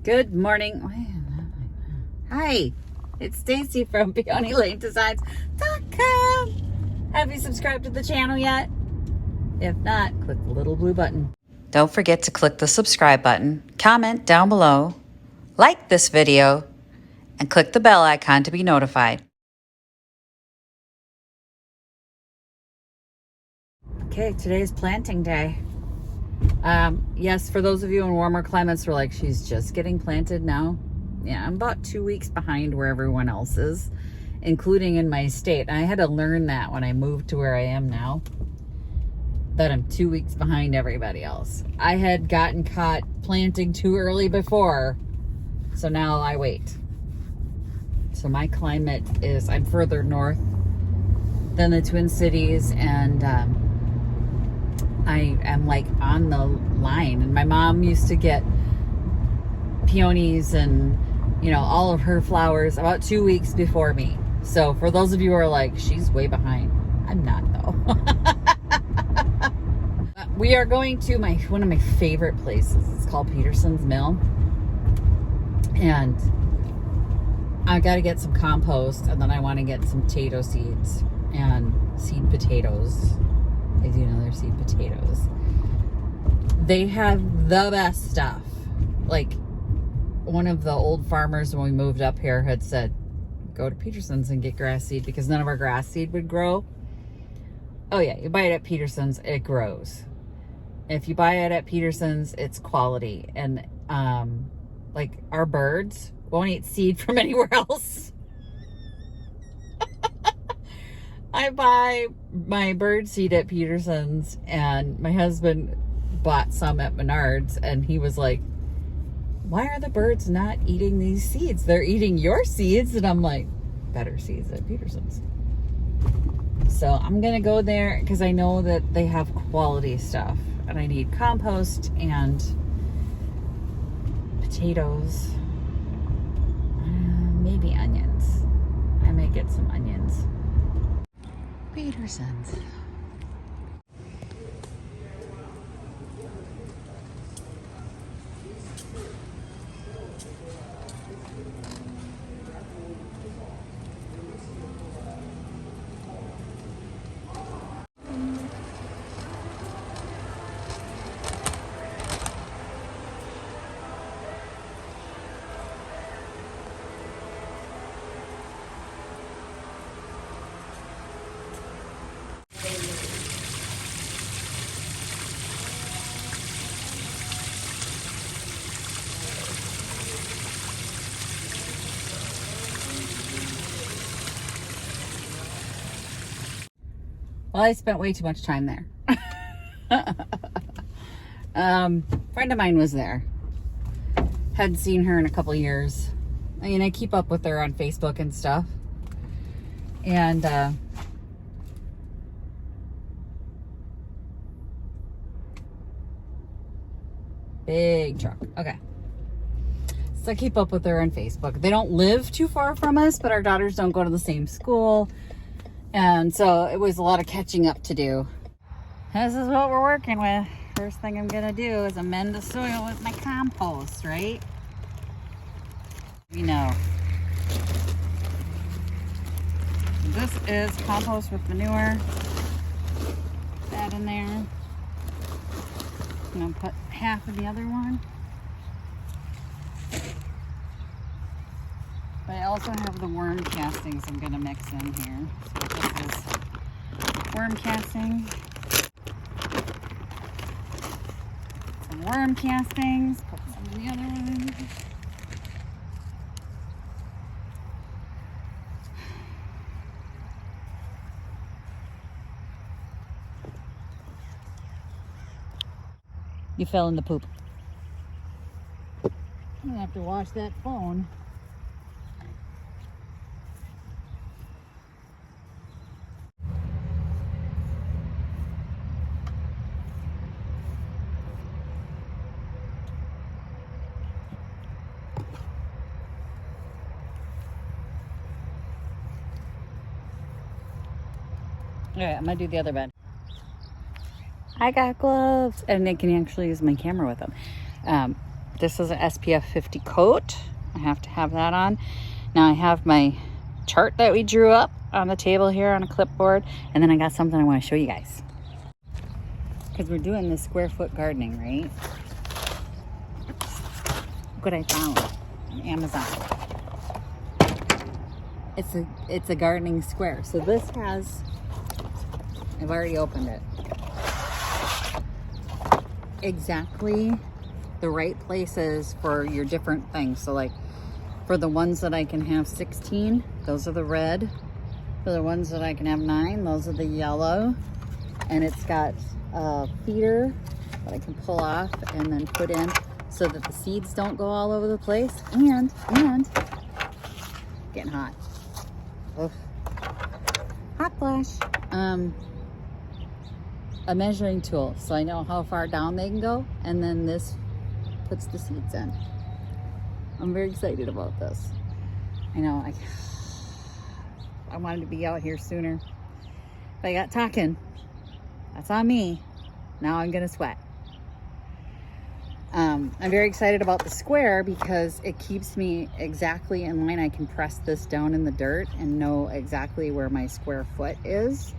Good morning. Hi, it's Stacy from PeonyLaneDesigns.com. Have you subscribed to the channel yet? If not, click the little blue button. Don't forget to click the subscribe button, comment down below, like this video, and click the bell icon to be notified. Okay, today's planting day. Yes, for those of you in warmer climates, we're like, she's just getting planted now. Yeah, I'm about 2 weeks behind where everyone else is, including in my state. I had to learn that when I moved to where I am now, that I'm 2 weeks behind everybody else. I had gotten caught planting too early before, so now I wait. So my climate is, I'm further north than the Twin Cities, and I am like on the line. And my mom used to get peonies and, you know, all of her flowers about 2 weeks before me. So for those of you who are like, she's way behind, I'm not though. We are going to one of my favorite places. It's called Peterson's Mill. And I got to get some compost, and then I want to get some potato seeds and seed potatoes. I do know they're seed potatoes. They have the best stuff. Like, one of the old farmers when we moved up here had said, go to Peterson's and get grass seed, because none of our grass seed would grow. Oh yeah, you buy it at Peterson's, it grows. If you buy it at Peterson's, it's quality. And like, our birds won't eat seed from anywhere else. I buy my bird seed at Peterson's, and my husband bought some at Menards, and he was like, why are the birds not eating these seeds? They're eating your seeds. And I'm like, better seeds at Peterson's. So I'm going to go there because I know that they have quality stuff, and I need compost and potatoes, maybe onions. I may get some onions. Peterson's. Well, I spent way too much time there. Friend of mine was there. Hadn't seen her in a couple years. I mean, I keep up with her on Facebook and stuff. And big truck. Okay. So I keep up with her on Facebook. They don't live too far from us, but our daughters don't go to the same school. And so it was a lot of catching up to do. This is what we're working with. First thing I'm gonna do is amend the soil with my compost, right? You know. This is compost with manure. Put that in there. I'm gonna put half of the other one. But I also have the worm castings I'm gonna mix in here. So this is worm casting. Some worm castings. Put some of the other ones. You fell in the poop. I'm gonna have to wash that phone. All right, I'm gonna do the other bed. I got gloves, and I can actually use my camera with them. This is an SPF 50 coat. I have to have that on. Now I have my chart that we drew up on the table here on a clipboard. And then I got something I want to show you guys. Because we're doing this square foot gardening, right? Look what I found on Amazon. It's a gardening square. So this has, I've already opened it, exactly the right places for your different things. So like for the ones that I can have 16, those are the red. For the ones that I can have 9, those are the yellow. And it's got a feeder that I can pull off and then put in so that the seeds don't go all over the place. And getting hot. Oof. Hot flash. A measuring tool so I know how far down they can go, and then this puts the seeds in. I'm very excited about this. I know I wanted to be out here sooner. If I got talking, that's on me. Now I'm gonna sweat. I'm very excited about the square because it keeps me exactly in line. I can press this down in the dirt and know exactly where my square foot is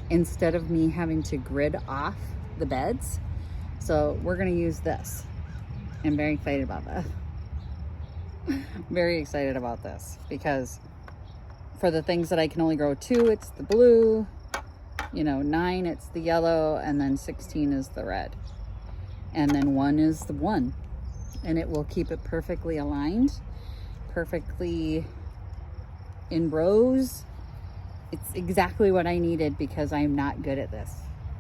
instead of me having to grid off the beds. So we're gonna use this. I'm very excited about that. Very excited about this because for the things that I can only grow 2, it's the blue, 9, it's the yellow, and then 16 is the red. And then 1 is the 1. And it will keep it perfectly aligned, perfectly in rows. It's exactly what I needed because I'm not good at this.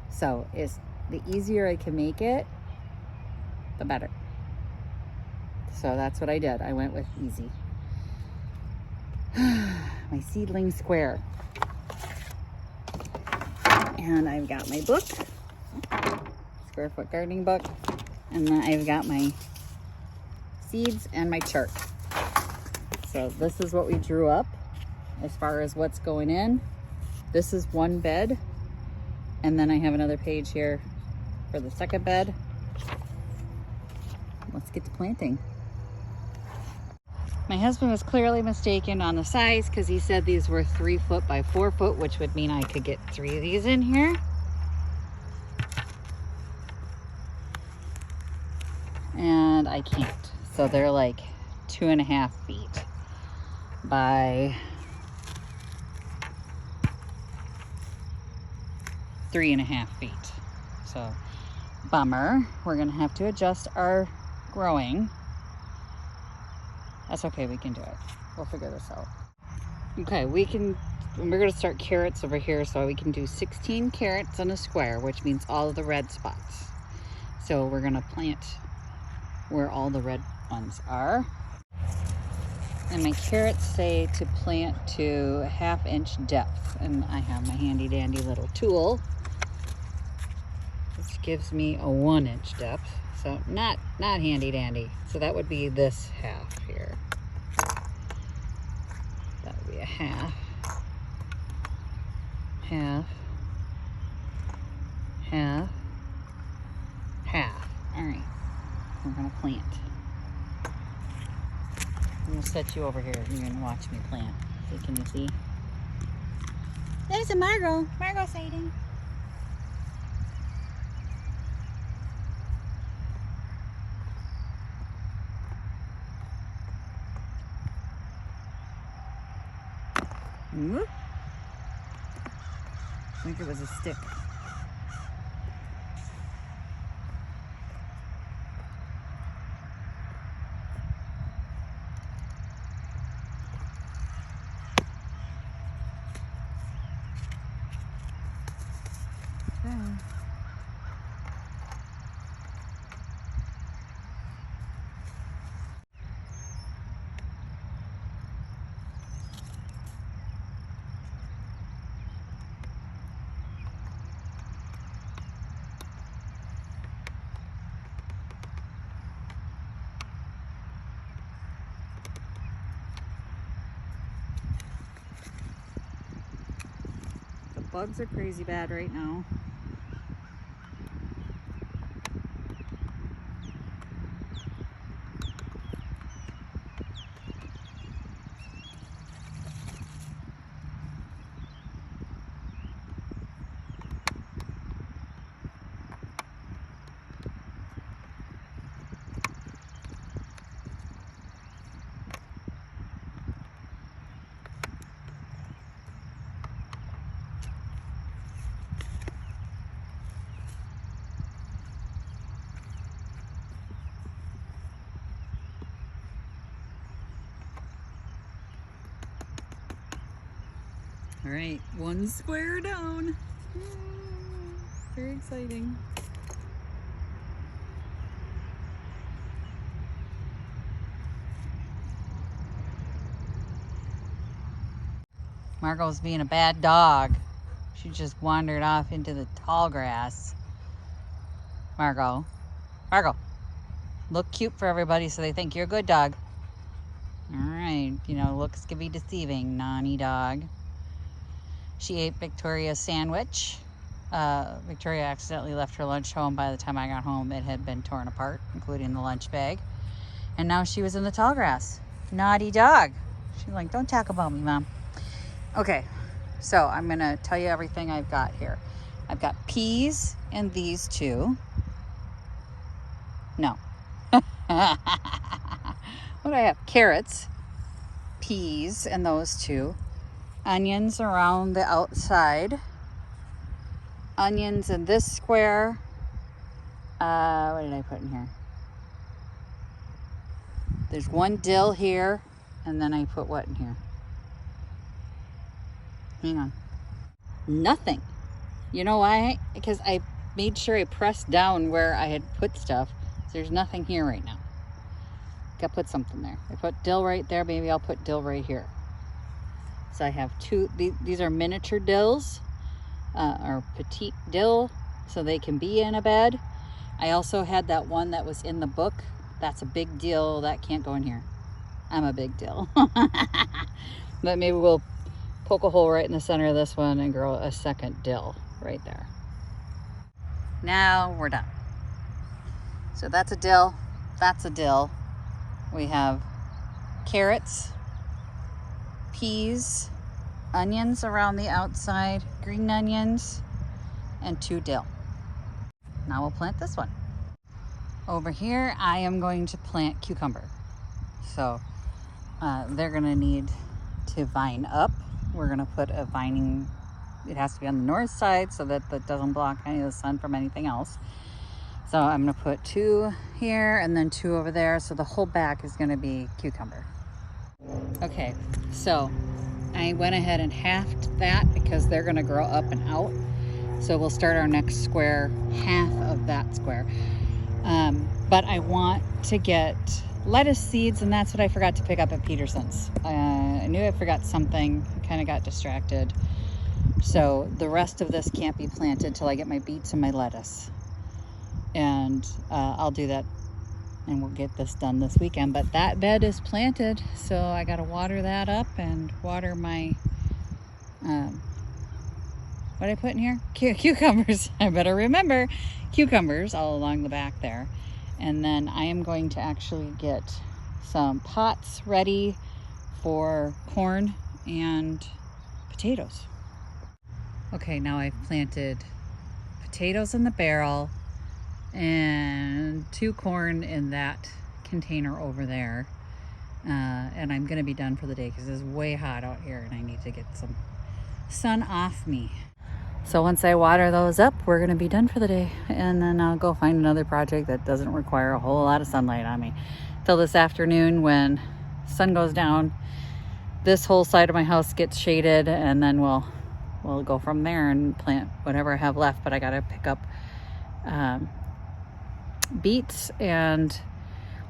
So it's the easier I can make it, the better. So that's what I did. I went with easy. My seedling square. And I've got my book, square foot gardening book, and then I've got my seeds and my chart. So this is what we drew up as far as what's going in. This is one bed, and then I have another page here for the second bed. Let's get to planting. My husband was clearly mistaken on the size because he said these were 3 foot by 4 foot, which would mean I could get 3 of these in here. And I can't. So they're like 2.5 feet by 3.5 feet. So bummer. We're gonna have to adjust our growing. That's okay, we can do it. We'll figure this out. Okay, we're gonna start carrots over here, so we can do 16 carrots on a square, which means all of the red spots. So we're gonna plant where all the red ones are. And my carrots say to plant to 1/2 inch depth. And I have my handy dandy little tool. This gives me a 1 inch depth. So not handy dandy. So that would be this half here. That would be a half. Half. Half. Half. All right. We're gonna plant. I'm gonna set you over here. You're gonna watch me plant. So can you see? There's a Margot sighting. Whoop. I think it was a stick. Okay. Bugs are crazy bad right now. All right, one square down. Very exciting. Margot's being a bad dog. She just wandered off into the tall grass. Margot. Margot. Look cute for everybody so they think you're a good dog. All right. You know, looks can be deceiving. Naughty dog. She ate Victoria's sandwich. Victoria accidentally left her lunch home. By the time I got home, it had been torn apart, including the lunch bag. And now she was in the tall grass. Naughty dog. She's like, don't talk about me, Mom. Okay, so I'm going to tell you everything I've got here. I've got peas and these two. No. What do I have? Carrots, peas, and those two. Onions around the outside. Onions in this square. What did I put in here? There's one dill here, and then I put what in here? Hang on. Nothing. You know why? Because I made sure I pressed down where I had put stuff. So there's nothing here right now. Gotta put something there. I put dill right there. Maybe I'll put dill right here. So I have two. These are miniature dills, or petite dill, so they can be in a bed. I also had that one that was in the book. That's a big deal. That can't go in here. I'm a big deal. But maybe we'll poke a hole right in the center of this one and grow a second dill right there. Now we're done. So that's a dill. That's a dill. We have carrots, peas, onions around the outside, green onions, and two dill. Now we'll plant this one. Over here, I am going to plant cucumber. So they're gonna need to vine up. We're gonna put a vining, it has to be on the north side so that that doesn't block any of the sun from anything else. So I'm gonna put two here and then two over there. So the whole back is gonna be cucumber. Okay, so I went ahead and halved that because they're gonna grow up and out. So we'll start our next square, half of that square. But I want to get lettuce seeds, and that's what I forgot to pick up at Peterson's. I knew I forgot something, I kind of got distracted. So the rest of this can't be planted till I get my beets and my lettuce. And I'll do that and we'll get this done this weekend. But that bed is planted, so I got to water that up and water my, what did I put in here? Cucumbers. I better remember. Cucumbers all along the back there. And then I am going to actually get some pots ready for corn and potatoes. Okay, now I've planted potatoes in the barrel and two corn in that container over there. And I'm gonna be done for the day because it's way hot out here and I need to get some sun off me. So once I water those up, we're gonna be done for the day. And then I'll go find another project that doesn't require a whole lot of sunlight on me. Till this afternoon when sun goes down, this whole side of my house gets shaded, and then we'll go from there and plant whatever I have left. But I gotta pick up beets and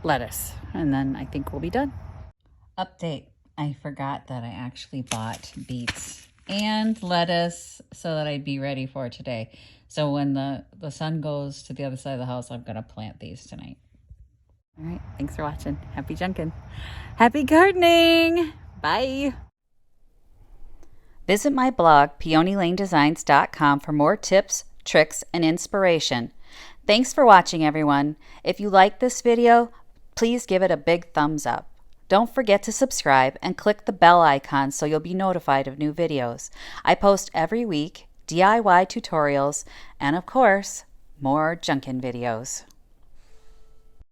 lettuce, and then I think we'll be done. Update, I forgot that I actually bought beets and lettuce so that I'd be ready for today. So when the sun goes to the other side of the house, I'm gonna plant these tonight. All right, thanks for watching. Happy junkin'. Happy gardening. Bye. Visit my blog, peonylanedesigns.com, for more tips, tricks, and inspiration. Thanks for watching, everyone. If you like this video, please give it a big thumbs up. Don't forget to subscribe and click the bell icon so you'll be notified of new videos. I post every week DIY tutorials and, of course, more junkin' videos.